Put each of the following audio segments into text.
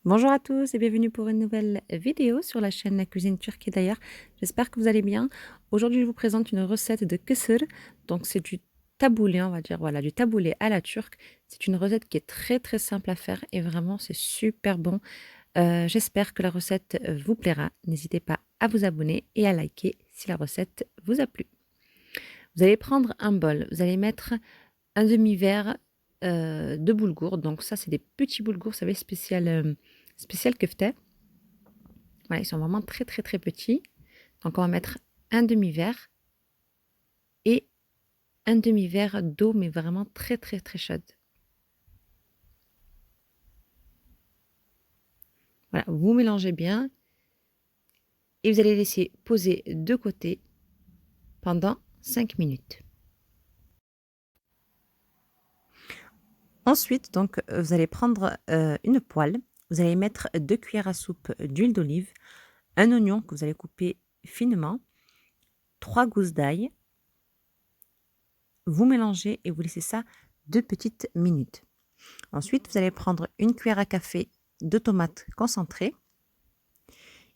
Bonjour à tous et bienvenue pour une nouvelle vidéo sur la chaîne La Cuisine Turque et d'ailleurs. J'espère que vous allez bien. Aujourd'hui, je vous présente une recette de kısır. Donc, c'est du taboulé, on va dire, voilà, du taboulé à la turque. C'est une recette qui est très simple à faire et vraiment, c'est super bon. J'espère que la recette vous plaira. N'hésitez pas à vous abonner et à liker si la recette vous a plu. Vous allez prendre un bol, vous allez mettre un demi-verre de boulgour. Donc ça, c'est des petits boulgours, vous savez, spécial kefta. Voilà, ils sont vraiment très petits. Donc on va mettre un demi-verre et un demi-verre d'eau, mais vraiment très chaude. Voilà, vous mélangez bien et vous allez laisser poser de côté pendant 5 minutes. Ensuite, donc, vous allez prendre une poêle. Vous allez mettre 2 cuillères à soupe d'huile d'olive, un oignon que vous allez couper finement, 3 gousses d'ail. Vous mélangez et vous laissez ça 2 petites minutes. Ensuite, vous allez prendre une cuillère à café de tomates concentrées.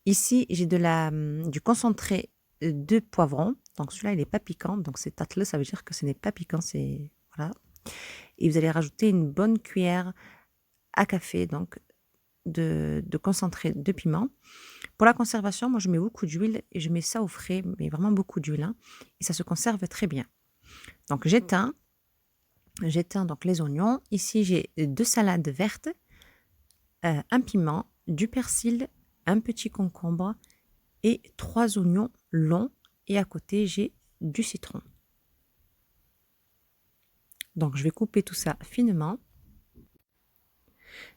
Ici, j'ai du concentré de poivron. Donc celui-là, il n'est pas piquant. Donc c'est tatlı, ça veut dire que ce n'est pas piquant. C'est voilà. Et vous allez rajouter une bonne cuillère à café donc de concentré de piment. Pour la conservation, moi je mets beaucoup d'huile et je mets ça au frais, mais vraiment beaucoup d'huile. Hein, et ça se conserve très bien. Donc j'éteins donc les oignons. Ici, j'ai 2 salades vertes, un piment, du persil, un petit concombre et 3 oignons longs. Et à côté, j'ai du citron. Donc, je vais couper tout ça finement.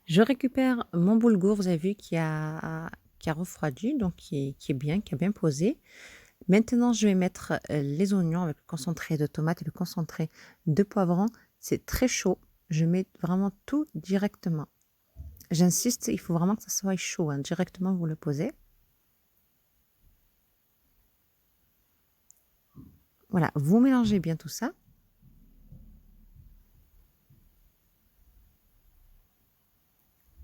Je récupère mon boulgour, vous avez vu, qui a refroidi, donc qui est bien, qui a bien posé. Maintenant, je vais mettre les oignons avec le concentré de tomate et le concentré de poivron. C'est très chaud. Je mets vraiment tout directement. J'insiste, il faut vraiment que ça soit chaud. Hein. Directement, vous le posez. Voilà, vous mélangez bien tout ça.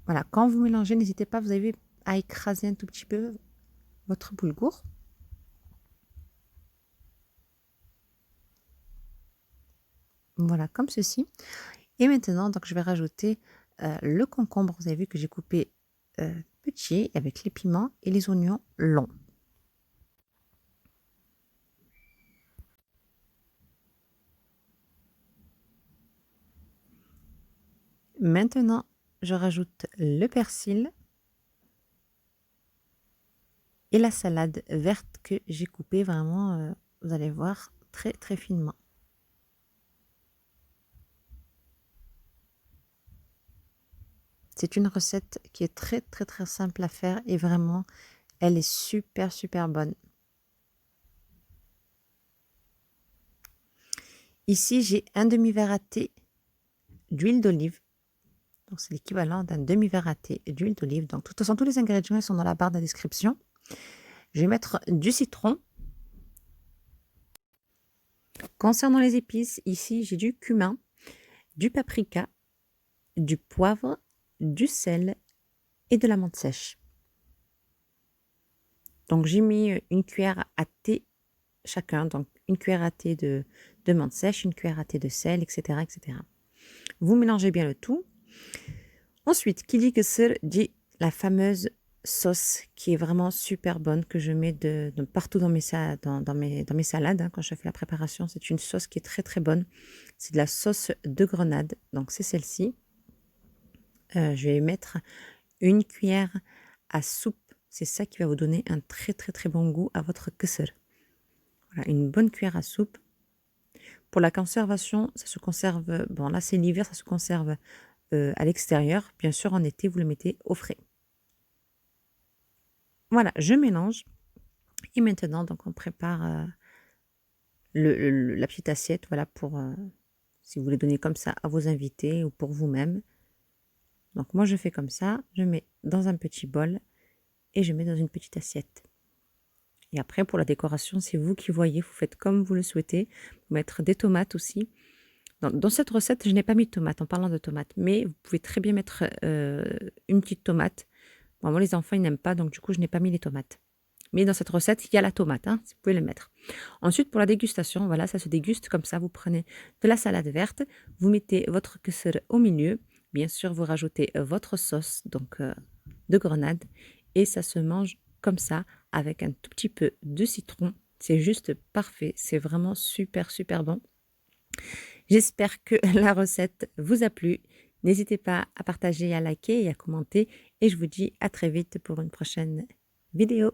Voilà, quand vous mélangez, n'hésitez pas, vous avez à écraser un tout petit peu votre boulgour. Voilà, comme ceci. Et maintenant, donc, je vais rajouter le concombre. Vous avez vu que j'ai coupé petit avec les piments et les oignons longs. Maintenant, je rajoute le persil et la salade verte que j'ai coupée vraiment, vous allez voir, très finement. C'est une recette qui est très simple à faire et vraiment, elle est super bonne. Ici, j'ai un demi-verre à thé d'huile d'olive. Donc, c'est l'équivalent d'un demi-verre à thé d'huile d'olive. Donc, de toute façon, tous les ingrédients sont dans la barre de description. Je vais mettre du citron. Concernant les épices, ici, j'ai du cumin, du paprika, du poivre, du sel et de la menthe sèche. Donc, j'ai mis une cuillère à thé chacun. Donc, une cuillère à thé de menthe sèche, une cuillère à thé de sel, etc. Vous mélangez bien le tout. Ensuite, qui dit kısır dit la fameuse sauce qui est vraiment super bonne que je mets de partout dans mes salades. Hein, quand je fais la préparation, c'est une sauce qui est très bonne. C'est de la sauce de grenade, donc c'est celle-ci. Je vais mettre une cuillère à soupe. C'est ça qui va vous donner un très bon goût à votre kısır. Voilà, une bonne cuillère à soupe. Pour la conservation, ça se conserve, bon là c'est l'hiver, ça se conserve à l'extérieur. Bien sûr, en été, vous le mettez au frais. Voilà, je mélange. Et maintenant, donc, on prépare la petite assiette, voilà, pour si vous voulez donner comme ça à vos invités ou pour vous-même. Donc, moi, je fais comme ça. Je mets dans un petit bol et je mets dans une petite assiette. Et après, pour la décoration, c'est vous qui voyez. Vous faites comme vous le souhaitez. Vous mettre des tomates aussi. Dans cette recette, je n'ai pas mis de tomates en parlant de tomates. Mais vous pouvez très bien mettre une petite tomate. Bon, moi, les enfants, ils n'aiment pas, donc du coup, je n'ai pas mis les tomates. Mais dans cette recette, il y a la tomate, hein, si vous pouvez le mettre. Ensuite, pour la dégustation, voilà, ça se déguste comme ça. Vous prenez de la salade verte, vous mettez votre kessir au milieu. Bien sûr, vous rajoutez votre sauce, donc de grenade, et ça se mange comme ça, avec un tout petit peu de citron. C'est juste parfait, c'est vraiment super, super bon. J'espère que la recette vous a plu. N'hésitez pas à partager, à liker et à commenter. Et je vous dis à très vite pour une prochaine vidéo.